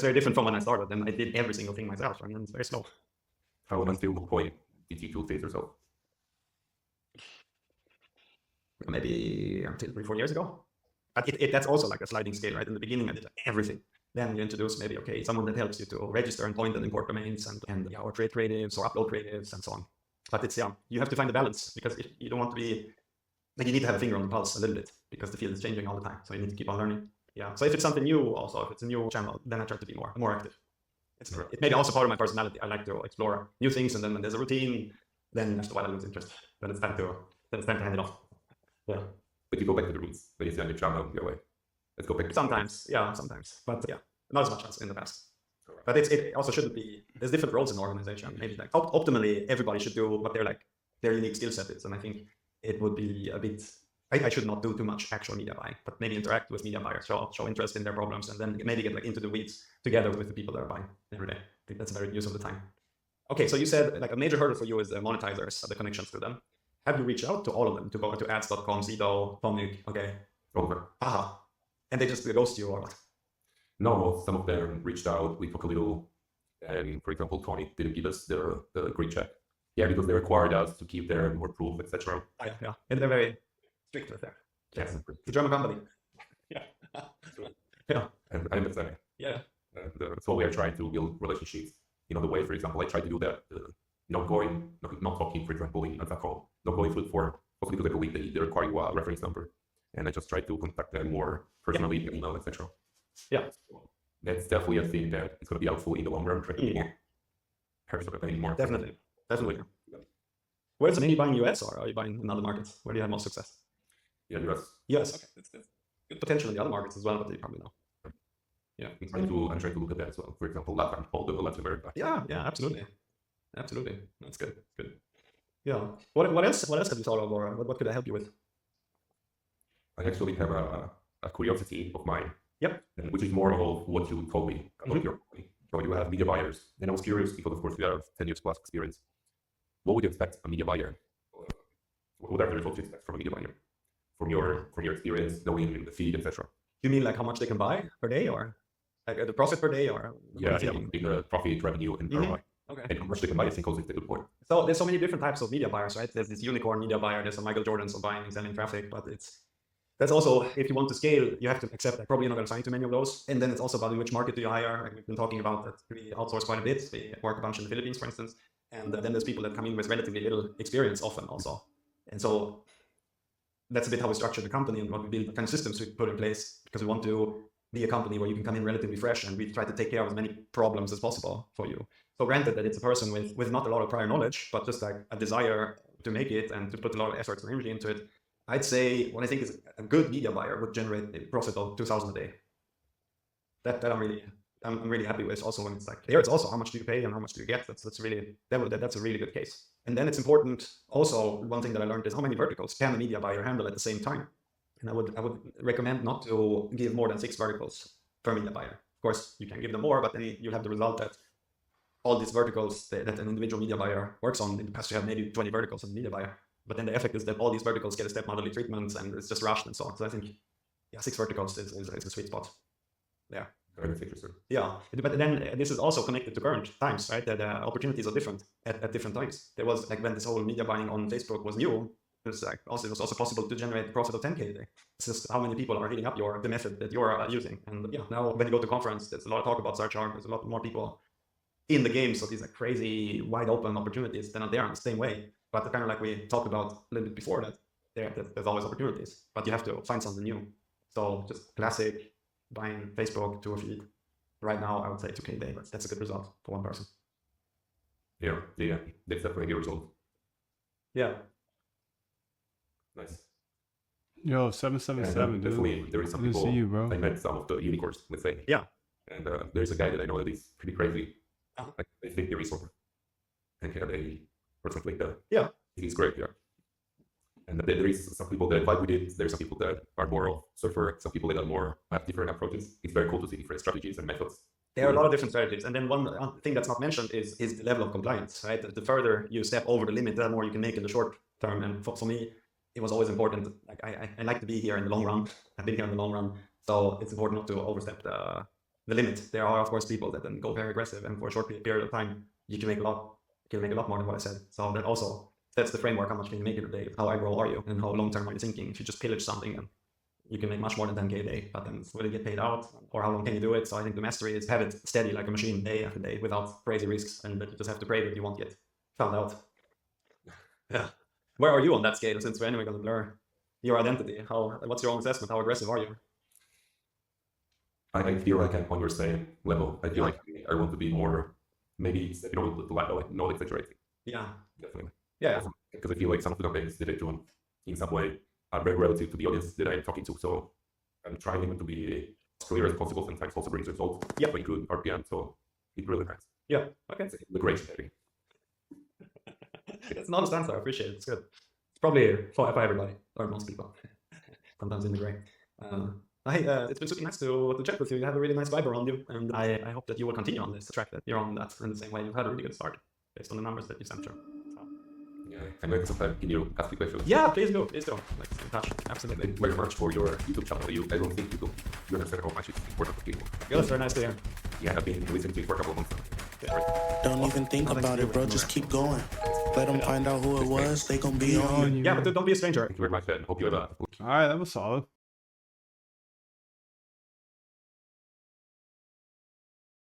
very different from when I started, and I did every single thing myself, and it's very slow. How until what point did you face yourself? Maybe until 3-4 years ago. But that's also like a sliding scale, right? In the beginning, I did everything. Then you introduce maybe, okay, someone that helps you to register and point and import domains and or create creatives or upload creatives and so on. But it's, you have to find the balance, because you don't want to be, like, you need to have a finger on the pulse a little bit, because the field is changing all the time. So you need to keep on learning. Yeah. So if it's something new, also, if it's a new channel, then I try to be more active. It may be also part of my personality. I like to explore new things, and then when there's a routine, then after a while I lose interest. Then it's time to hand it off. Yeah. But you go back to the roots. When you see on your channel, go away. Let's go back to sometimes. But yeah, not as much as in the past. Correct. But it also shouldn't be. There's different roles in the organization. Maybe like optimally, everybody should do what their unique skill set is. And I think it would be a bit. I should not do too much actual media buying, but maybe interact with media buyers, show interest in their problems, and then maybe get like into the weeds together with the people that are buying every day. I think that's a better use of the time. Okay, so you said like a major hurdle for you is the monetizers, the connections to them. Have you reached out to all of them, to go to ads.com, Zido, Tomnik? Okay. Over. Aha. And they just ghost you or what? No, some of them reached out. We talked a little, and for example, Tony didn't give us the green check. Yeah, because they required us to keep their more proof, etc. Yeah, and they're very strict with that. Yes. It's a German company. Yeah. Yeah. And I understand. Yeah. So we are trying to build relationships in other ways. For example, I try to do that. Not talking, for example, in a call, not going for also because I believe they require you a reference number, and I just try to contact them more personally, email, etc. Yeah, so that's definitely a thing that is going to be helpful in the long run. More. Definitely. Where's the mainly buying US, or are you buying in other markets? Where do you have most success? Yeah, US. US. Okay, that's good potential in the other markets as well, but you probably know. Yeah, I'm trying to look at that as well. For example, Latin America. Yeah, absolutely. That's good. Yeah. What else have you thought of, or what could I help you with? I actually have a curiosity of mine. Yep. Which is more of what you told me about your company. So you have media buyers, and I was curious because, of course, you have 10 years plus experience. What would you expect a media buyer? What are the results you expect from a media buyer? From your experience, knowing the feed, etc. You mean like how much they can buy per day, or like the profit per day, or the profit, revenue, and ROI. Okay. And how much they can buy, I think, also is a good point. So there's so many different types of media buyers, right? There's this unicorn media buyer, there's a Michael Jordan, so buying and selling traffic, but that's also, if you want to scale, you have to accept that probably you're not going to find too many of those. And then it's also about in which market do you hire. Like we've been talking about that we outsource quite a bit. We work a bunch in the Philippines, for instance. And then there's people that come in with relatively little experience often also. And so that's a bit how we structure the company and what we build, the kind of systems we put in place, because we want to be a company where you can come in relatively fresh, and we try to take care of as many problems as possible for you. So granted that it's a person with not a lot of prior knowledge, but just like a desire to make it and to put a lot of effort and energy into it, I'd say what I think is a good media buyer would generate a profit of 2,000 a day. That I'm really happy with. Also, when it's like there, it's also how much do you pay and how much do you get. That's a really good case. And then it's important. Also, one thing that I learned is how many verticals can a media buyer handle at the same time. And I would recommend not to give more than 6 verticals per media buyer. Of course, you can give them more, but then you'll have the result that all these verticals that an individual media buyer works on, in the past you have maybe 20 verticals in the media buyer. But then the effect is that all these verticals get a step motherly treatment, and it's just rushed and so on. So I think, 6 verticals is a sweet spot. Yeah. Yeah, but then this is also connected to current times, right? That opportunities are different at different times. There was like when this whole media buying on Facebook was new, it was also possible to generate a profit of 10K a day. It's just how many people are hitting up the method that you're using. And now when you go to conference, there's a lot of talk about search arm. There's a lot more people in the game. So these like crazy wide open opportunities, they're not there in the same way. But kind of like we talked about a little bit before that, there's always opportunities, but you have to find something new. So just classic buying Facebook to a feed. Right now, I would say 2K a day. That's a good result for one person. Yeah, that's definitely a good result. Yeah. Nice. Yo, 777, dude. Definitely, there is some people. See you, bro. I met some of the unicorns, let's say. Yeah. And there's a guy that I know that is pretty crazy. Like, I think there is over. And or something like that. Yeah. He's great, yeah. And there is some people that vibe with it. There's some people that are more of surfer, some people that are more have different approaches. It's very cool to see different strategies and methods. There are a lot of different strategies. And then one thing that's not mentioned is the level of compliance, right? The further you step over the limit, the more you can make in the short term. And for me, it was always important. Like I like to be here in the long run. I've been here in the long run. So it's important not to overstep the the limit. There are of course people that then go very aggressive, and for a short period of time, you can make a lot. You can make a lot more than what I said. So that also that's the framework. How much can you make in a day? How aggro are you? And how long term are you thinking? If you just pillage something, then you can make much more than 10K a day. But then will it get paid out, or how long can you do it? So I think the mastery is have it steady like a machine, day after day, without crazy risks, and that you just have to pray that you won't get found out. Yeah. Where are you on that scale? Since we're anyway going to blur your identity, what's your own assessment? How aggressive are you? I feel like I'm on your same level. I feel like I want to be more, maybe, the level, not exaggerating. Yeah. Definitely. Yeah. Because I feel like some of the campaigns that I do in some way are very relative to the audience that I'm talking to. So I'm trying even to be as clear as possible, sometimes also brings results. Yeah. To include RPM, so it really matters. Yeah. Okay. It's the great maybe. It's an honest answer. I appreciate it. It's good. It's probably for everybody, or most people. Sometimes in the gray. It's been super nice to chat with you. You have a really nice vibe around you, and I hope that you will continue on this track that you're on that in the same way. You've had a really good start based on the numbers that you sent through. So. Yeah, I'm going to sometimes give you ask you questions. Yeah, please do. Please do. Like, stay in touch. Absolutely. Thank you very much for your YouTube channel. I don't think you understand how much it's important for people. Yeah, that's very nice to hear. Yeah, I've been listening to it for a couple of months now. Don't even think about it, bro. Just keep going. Let them find out who it was. They gonna be on you. Yeah, but don't be a stranger. Thank you very much, and hope you have a All right, that was solid.